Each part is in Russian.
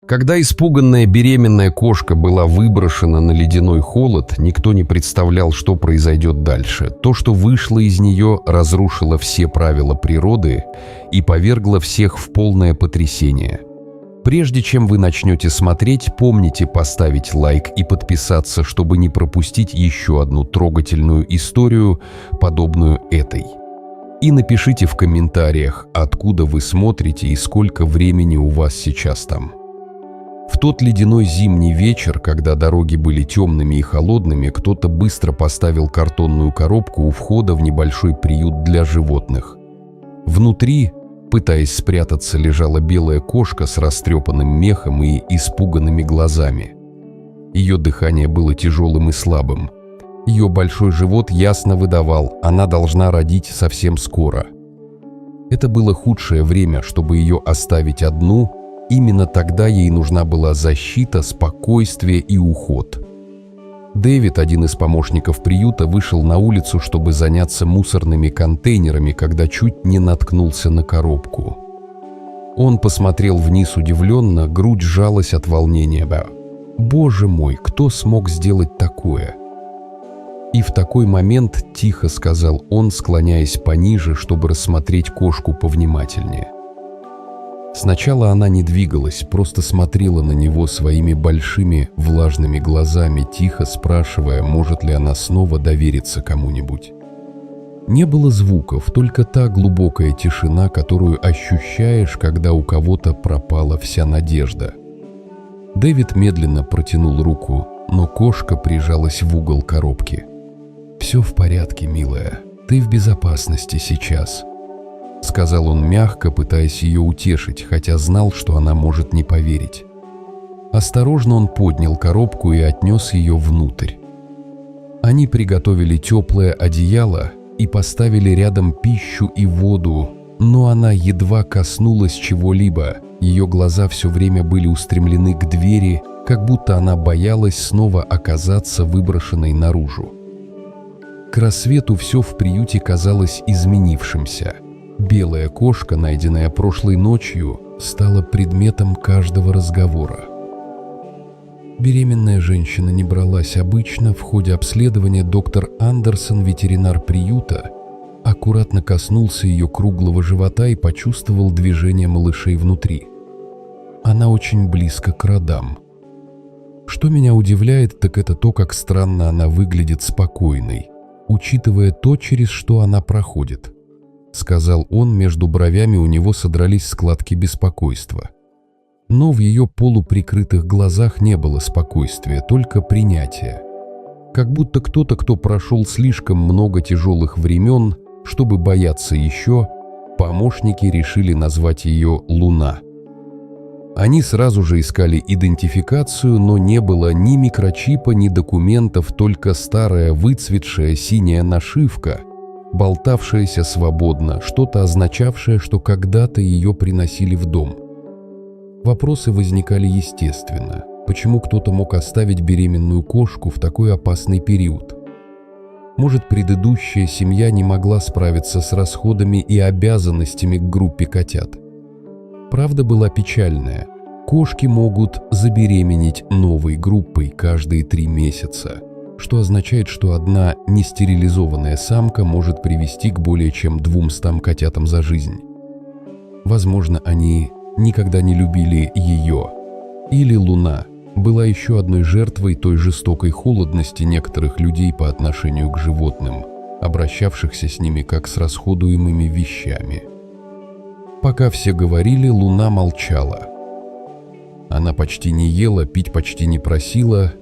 Когда испуганная беременная кошка была выброшена на ледяной холод, никто не представлял, что произойдет дальше. То, что вышло из нее, разрушило все правила природы и повергло всех в полное потрясение. Прежде чем вы начнете смотреть, помните поставить лайк и подписаться, чтобы не пропустить еще одну трогательную историю, подобную этой. И напишите в комментариях, откуда вы смотрите и сколько времени у вас сейчас там. В тот ледяной зимний вечер, когда дороги были темными и холодными, кто-то быстро поставил картонную коробку у входа в небольшой приют для животных. Внутри, пытаясь спрятаться, лежала белая кошка с растрепанным мехом и испуганными глазами. Ее дыхание было тяжелым и слабым. Ее большой живот ясно выдавал, она должна родить совсем скоро. Это было худшее время, чтобы ее оставить одну. Именно тогда ей нужна была защита, спокойствие и уход. Дэвид, один из помощников приюта, вышел на улицу, чтобы заняться мусорными контейнерами, когда чуть не наткнулся на коробку. Он посмотрел вниз удивленно, грудь сжалась от волнения. «Боже мой, кто смог сделать такое?» И в такой момент тихо сказал он, склоняясь пониже, чтобы рассмотреть кошку повнимательнее. Сначала она не двигалась, просто смотрела на него своими большими влажными глазами, тихо спрашивая, может ли она снова довериться кому-нибудь. Не было звуков, только та глубокая тишина, которую ощущаешь, когда у кого-то пропала вся надежда. Дэвид медленно протянул руку, но кошка прижалась в угол коробки. «Все в порядке, милая, ты в безопасности сейчас», — сказал он мягко, пытаясь ее утешить, хотя знал, что она может не поверить. Осторожно он поднял коробку и отнес ее внутрь. Они приготовили теплое одеяло и поставили рядом пищу и воду, но она едва коснулась чего-либо, ее глаза все время были устремлены к двери, как будто она боялась снова оказаться выброшенной наружу. К рассвету все в приюте казалось изменившимся. Белая кошка, найденная прошлой ночью, стала предметом каждого разговора. Беременная женщина не бралась обычно. В ходе обследования доктор Андерсон, ветеринар приюта, аккуратно коснулся ее круглого живота и почувствовал движение малышей внутри. Она очень близко к родам. Что меня удивляет, так это то, как странно она выглядит спокойной, учитывая то, через что она проходит. — сказал он, между бровями у него содрались складки беспокойства. Но в ее полуприкрытых глазах не было спокойствия, только принятие. Как будто кто-то, кто прошел слишком много тяжелых времен, чтобы бояться еще, помощники решили назвать ее Луна. Они сразу же искали идентификацию, но не было ни микрочипа, ни документов, только старая выцветшая синяя нашивка, болтавшаяся свободно, что-то означавшее, что когда-то ее приносили в дом. Вопросы возникали естественно. Почему кто-то мог оставить беременную кошку в такой опасный период? Может, предыдущая семья не могла справиться с расходами и обязанностями к группе котят? Правда была печальная. Кошки могут забеременеть новой группой каждые 3 месяца. Что означает, что одна нестерилизованная самка может привести к более чем 200 котятам за жизнь. Возможно, они никогда не любили ее. Или Луна была еще одной жертвой той жестокой холодности некоторых людей по отношению к животным, обращавшихся с ними как с расходуемыми вещами. Пока все говорили, Луна молчала. Она почти не ела, пить почти не просила,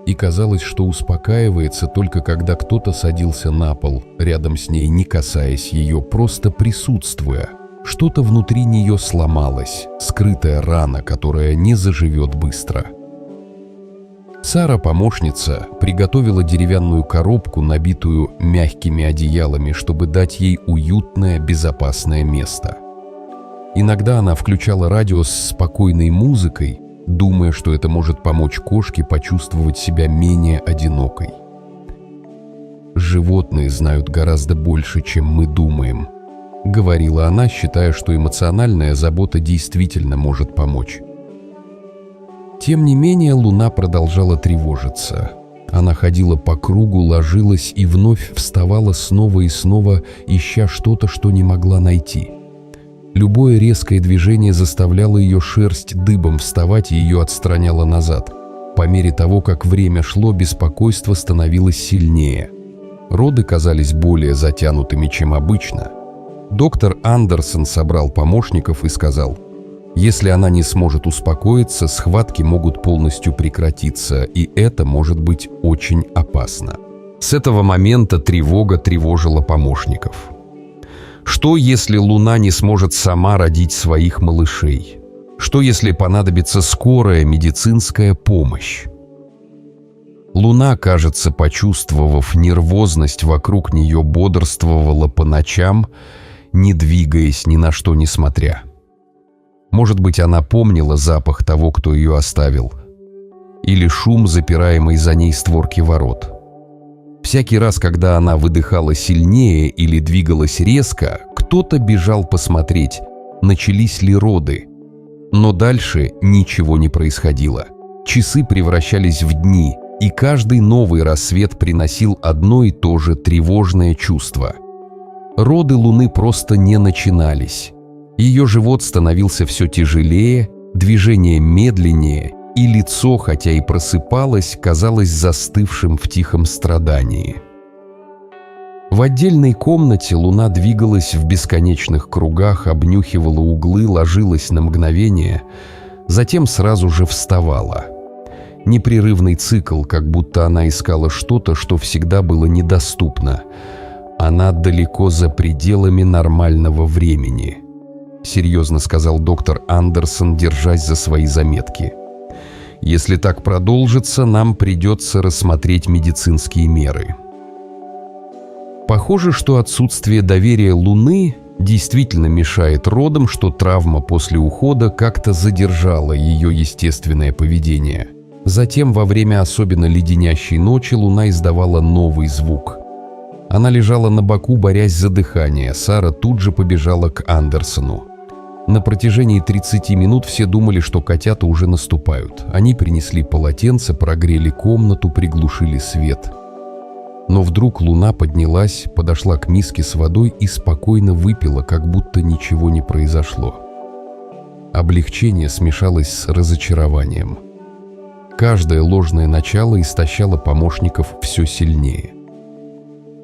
и казалось, что успокаивается только когда кто-то садился на пол, рядом с ней, не касаясь ее, просто присутствуя. Что-то внутри нее сломалось, скрытая рана, которая не заживет быстро. Сара, помощница, приготовила деревянную коробку, набитую мягкими одеялами, чтобы дать ей уютное, безопасное место. Иногда она включала радио с спокойной музыкой, думая, что это может помочь кошке почувствовать себя менее одинокой. «Животные знают гораздо больше, чем мы думаем», — говорила она, считая, что эмоциональная забота действительно может помочь. Тем не менее, Луна продолжала тревожиться. Она ходила по кругу, ложилась и вновь вставала снова и снова, ища что-то, что не могла найти. Любое резкое движение заставляло ее шерсть дыбом вставать и ее отстраняло назад. По мере того, как время шло, беспокойство становилось сильнее. Роды казались более затянутыми, чем обычно. Доктор Андерсон собрал помощников и сказал: «Если она не сможет успокоиться, схватки могут полностью прекратиться, и это может быть очень опасно». С этого момента тревога тревожила помощников. Что, если Луна не сможет сама родить своих малышей? Что, если понадобится скорая медицинская помощь? Луна, кажется, почувствовав нервозность вокруг нее, бодрствовала по ночам, не двигаясь, ни на что не смотря. Может быть, она помнила запах того, кто ее оставил, или шум запираемой за ней створки ворот. Всякий раз, когда она выдыхала сильнее или двигалась резко, кто-то бежал посмотреть, начались ли роды. Но дальше ничего не происходило. Часы превращались в дни, и каждый новый рассвет приносил одно и то же тревожное чувство. Роды Луны просто не начинались. Ее живот становился все тяжелее, движение медленнее, и лицо, хотя и просыпалось, казалось застывшим в тихом страдании. В отдельной комнате Луна двигалась в бесконечных кругах, обнюхивала углы, ложилась на мгновение, затем сразу же вставала. Непрерывный цикл, как будто она искала что-то, что всегда было недоступно. Она далеко за пределами нормального времени, серьезно сказал доктор Андерсон, держась за свои заметки. Если так продолжится, нам придется рассмотреть медицинские меры. Похоже, что отсутствие доверия Луны действительно мешает родам, что травма после ухода как-то задержала ее естественное поведение. Затем, во время особенно леденящей ночи, Луна издавала новый звук. Она лежала на боку, борясь за дыхание. Сара тут же побежала к Андерсону. На протяжении 30 минут все думали, что котята уже наступают. Они принесли полотенце, прогрели комнату, приглушили свет. Но вдруг Луна поднялась, подошла к миске с водой и спокойно выпила, как будто ничего не произошло. Облегчение смешалось с разочарованием. Каждое ложное начало истощало помощников все сильнее.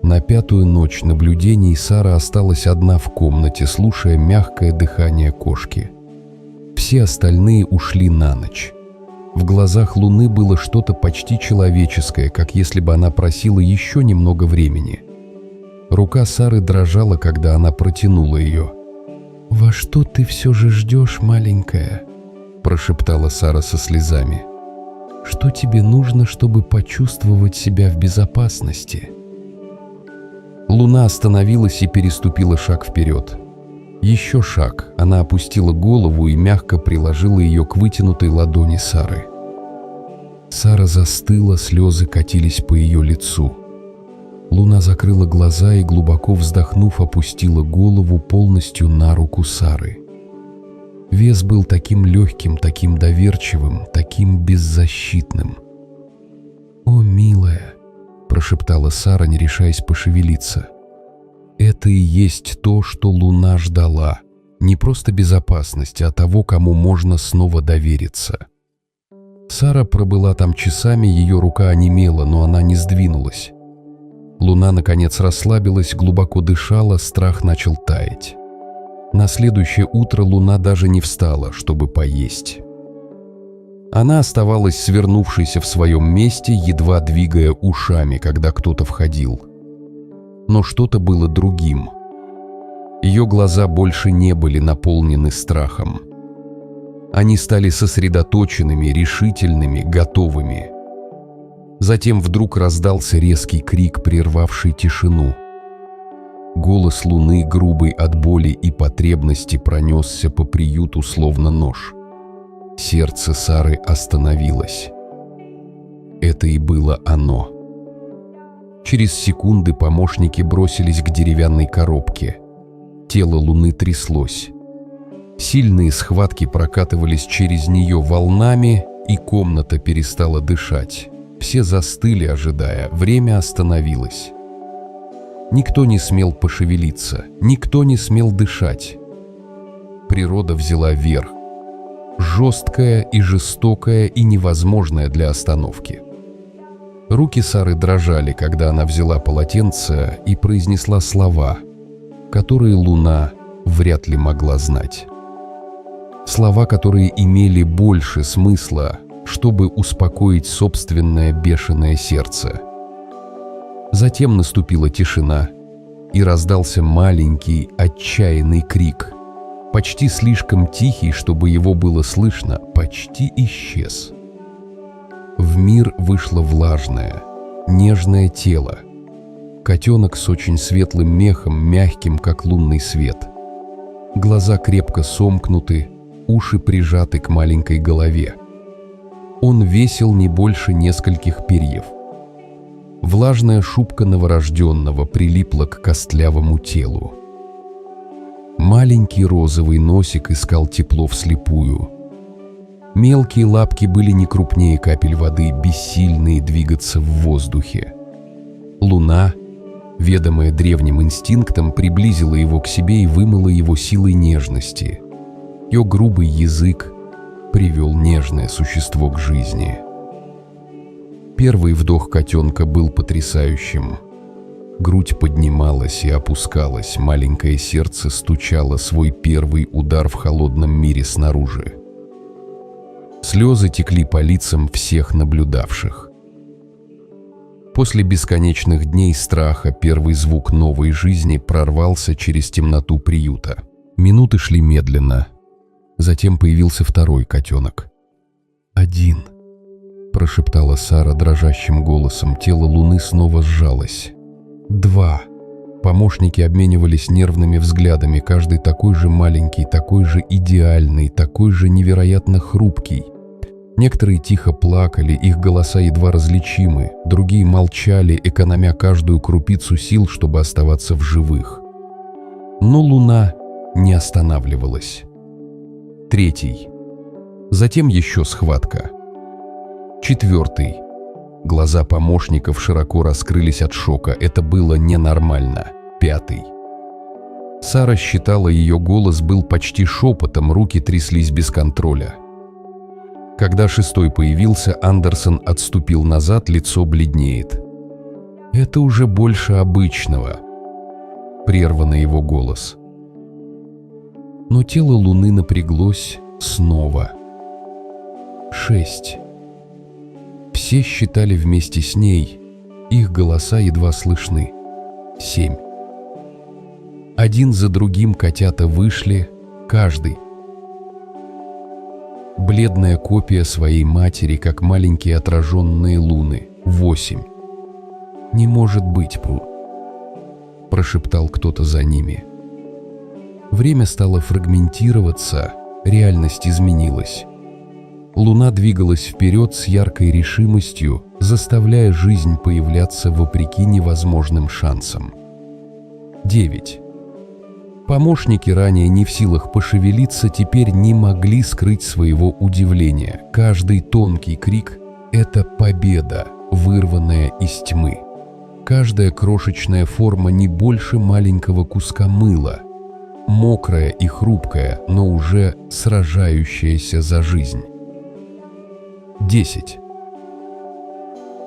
На 5-ю ночь наблюдений Сара осталась одна в комнате, слушая мягкое дыхание кошки. Все остальные ушли на ночь. В глазах Луны было что-то почти человеческое, как если бы она просила еще немного времени. Рука Сары дрожала, когда она протянула ее. «Во что ты все же ждешь, маленькая?» – прошептала Сара со слезами. «Что тебе нужно, чтобы почувствовать себя в безопасности?» Луна остановилась и переступила шаг вперед. Еще шаг. Она опустила голову и мягко приложила ее к вытянутой ладони Сары. Сара застыла, слезы катились по ее лицу. Луна закрыла глаза и, глубоко вздохнув, опустила голову полностью на руку Сары. Вес был таким легким, таким доверчивым, таким беззащитным. «О, милая!» – прошептала Сара, не решаясь пошевелиться. Это и есть то, что Луна ждала. Не просто безопасности, а того, кому можно снова довериться. Сара пробыла там часами, ее рука онемела, но она не сдвинулась. Луна, наконец, расслабилась, глубоко дышала, страх начал таять. На следующее утро Луна даже не встала, чтобы поесть. Она оставалась свернувшейся в своем месте, едва двигая ушами, когда кто-то входил. Но что-то было другим. Ее глаза больше не были наполнены страхом. Они стали сосредоточенными, решительными, готовыми. Затем вдруг раздался резкий крик, прервавший тишину. Голос Луны, грубый от боли и потребности, пронесся по приюту словно нож. Сердце Сары остановилось. Это и было оно. Через секунды помощники бросились к деревянной коробке. Тело Луны тряслось. Сильные схватки прокатывались через нее волнами, и комната перестала дышать. Все застыли, ожидая. Время остановилось. Никто не смел пошевелиться, никто не смел дышать. Природа взяла верх. Жесткая и жестокая и невозможная для остановки. Руки Сары дрожали, когда она взяла полотенце и произнесла слова, которые Луна вряд ли могла знать. Слова, которые имели больше смысла, чтобы успокоить собственное бешеное сердце. Затем наступила тишина, и раздался маленький, отчаянный крик, почти слишком тихий, чтобы его было слышно, почти исчез. В мир вышло влажное, нежное тело. Котенок с очень светлым мехом, мягким, как лунный свет. Глаза крепко сомкнуты, уши прижаты к маленькой голове. Он весил не больше нескольких перьев. Влажная шубка новорожденного прилипла к костлявому телу. Маленький розовый носик искал тепло вслепую. Мелкие лапки были не крупнее капель воды, бессильные двигаться в воздухе. Луна, ведомая древним инстинктом, приблизила его к себе и вымыла его силой нежности. Ее грубый язык привел нежное существо к жизни. Первый вдох котенка был потрясающим. Грудь поднималась и опускалась, маленькое сердце стучало свой первый удар в холодном мире снаружи. Слезы текли по лицам всех наблюдавших. После бесконечных дней страха первый звук новой жизни прорвался через темноту приюта. Минуты шли медленно. Затем появился второй котенок. «Один», — прошептала Сара дрожащим голосом. Тело Луны снова сжалось. «Два». Помощники обменивались нервными взглядами, каждый такой же маленький, такой же идеальный, такой же невероятно хрупкий. Некоторые тихо плакали, их голоса едва различимы, другие молчали, экономя каждую крупицу сил, чтобы оставаться в живых. Но Луна не останавливалась. Третий. Затем еще схватка. Четвертый. Глаза помощников широко раскрылись от шока. Это было ненормально. Пятый. Сара считала, ее голос был почти шепотом, руки тряслись без контроля. Когда шестой появился, Андерсон отступил назад, лицо бледнеет. «Это уже больше обычного», — прервано его голос. Но тело Луны напряглось снова. 6. Все считали вместе с ней, их голоса едва слышны. 7. Один за другим котята вышли, каждый. Бледная копия своей матери, как маленькие отраженные луны. 8. «Не может быть, Пру», — прошептал кто-то за ними. Время стало фрагментироваться, реальность изменилась. Луна двигалась вперед с яркой решимостью, заставляя жизнь появляться вопреки невозможным шансам. 9. Помощники, ранее не в силах пошевелиться, теперь не могли скрыть своего удивления. Каждый тонкий крик — это победа, вырванная из тьмы. Каждая крошечная форма не больше маленького куска мыла, мокрая и хрупкая, но уже сражающаяся за жизнь. 10.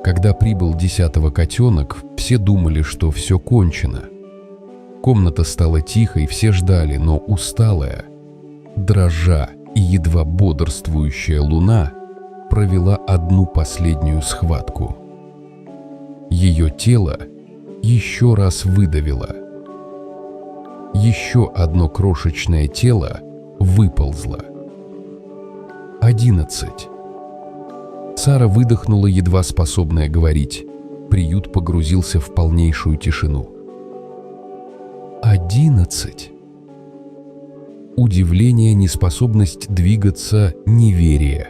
Когда прибыл 10-го котенок, все думали, что все кончено. Комната стала тихой, все ждали, но усталая, дрожа и едва бодрствующая Луна провела одну последнюю схватку. Ее тело еще раз выдавило. Еще одно крошечное тело выползло. 11. Сара выдохнула, едва способная говорить. Приют погрузился в полнейшую тишину. 11. Удивление, неспособность двигаться, неверие.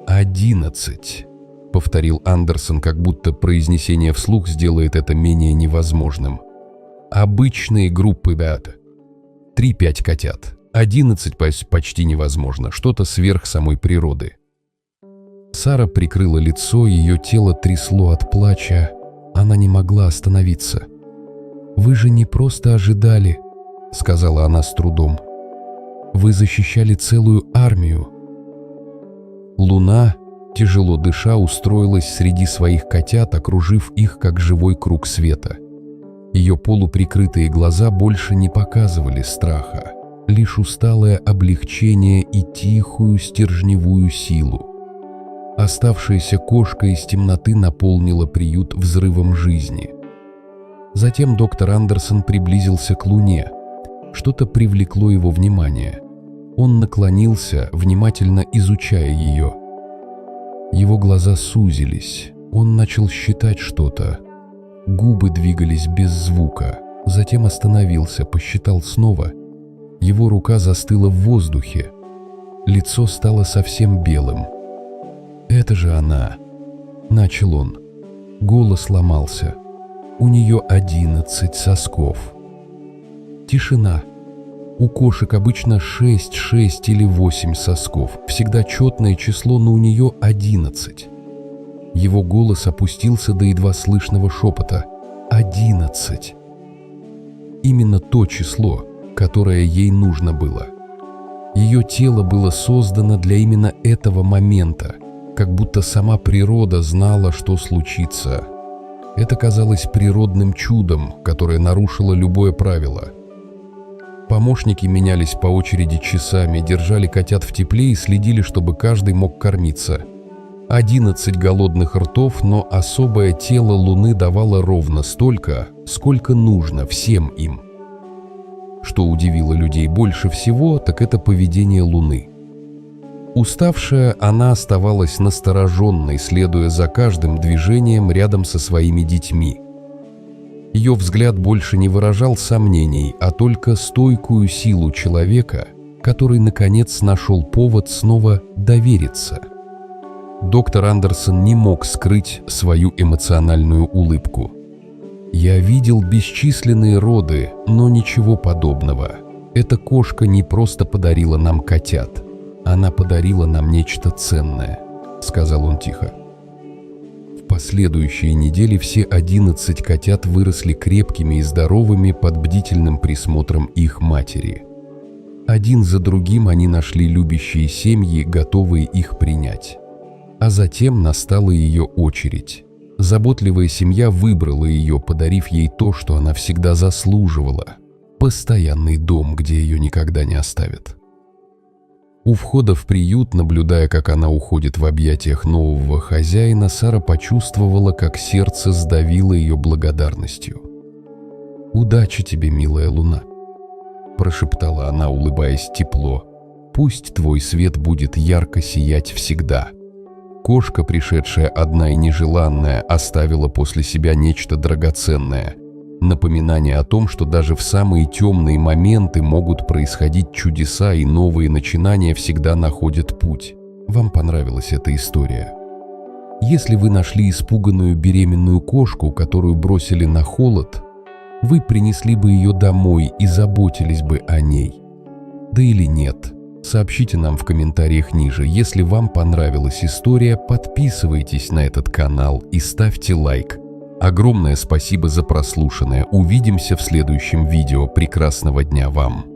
11. Повторил Андерсон, как будто произнесение вслух сделает это менее невозможным. Обычные группы бета. 3-5 котят. 11 почти невозможно, что-то сверх самой природы. Сара прикрыла лицо, ее тело трясло от плача. Она не могла остановиться. «Вы же не просто ожидали», — сказала она с трудом. «Вы защищали целую армию». Луна, тяжело дыша, устроилась среди своих котят, окружив их как живой круг света. Ее полуприкрытые глаза больше не показывали страха, лишь усталое облегчение и тихую стержневую силу. Оставшаяся кошка из темноты наполнила приют взрывом жизни. Затем доктор Андерсон приблизился к Луне. Что-то привлекло его внимание. Он наклонился, внимательно изучая ее. Его глаза сузились. Он начал считать что-то. Губы двигались без звука. Затем остановился, посчитал снова. Его рука застыла в воздухе. Лицо стало совсем белым. «Это же она!» — начал он. Голос ломался. «У нее 11 сосков». Тишина. У кошек обычно 6 или 8 сосков. Всегда четное число, но у нее 11. Его голос опустился до едва слышного шепота. 11. Именно то число, которое ей нужно было. Ее тело было создано для именно этого момента, как будто сама природа знала, что случится. Это казалось природным чудом, которое нарушило любое правило. Помощники менялись по очереди часами, держали котят в тепле и следили, чтобы каждый мог кормиться. 11 голодных ртов, но особое тело Луны давало ровно столько, сколько нужно всем им. Что удивило людей больше всего, так это поведение Луны. Уставшая, она оставалась настороженной, следуя за каждым движением рядом со своими детьми. Ее взгляд больше не выражал сомнений, а только стойкую силу человека, который, наконец, нашел повод снова довериться. Доктор Андерсон не мог скрыть свою эмоциональную улыбку. «Я видел бесчисленные роды, но ничего подобного. Эта кошка не просто подарила нам котят. Она подарила нам нечто ценное», — сказал он тихо. В последующие недели все 11 котят выросли крепкими и здоровыми под бдительным присмотром их матери. Один за другим они нашли любящие семьи, готовые их принять. А затем настала ее очередь. Заботливая семья выбрала ее, подарив ей то, что она всегда заслуживала — постоянный дом, где ее никогда не оставят. У входа в приют, наблюдая, как она уходит в объятиях нового хозяина, Сара почувствовала, как сердце сдавило ее благодарностью. «Удачи тебе, милая Луна», — прошептала она, улыбаясь тепло. «Пусть твой свет будет ярко сиять всегда». Кошка, пришедшая одна и нежеланная, оставила после себя нечто драгоценное. Напоминание о том, что даже в самые темные моменты могут происходить чудеса, и новые начинания всегда находят путь. Вам понравилась эта история? Если вы нашли испуганную беременную кошку, которую бросили на холод, вы принесли бы ее домой и заботились бы о ней. Да или нет? Сообщите нам в комментариях ниже. Если вам понравилась история, подписывайтесь на этот канал и ставьте лайк. Огромное спасибо за прослушанное. Увидимся в следующем видео. Прекрасного дня вам!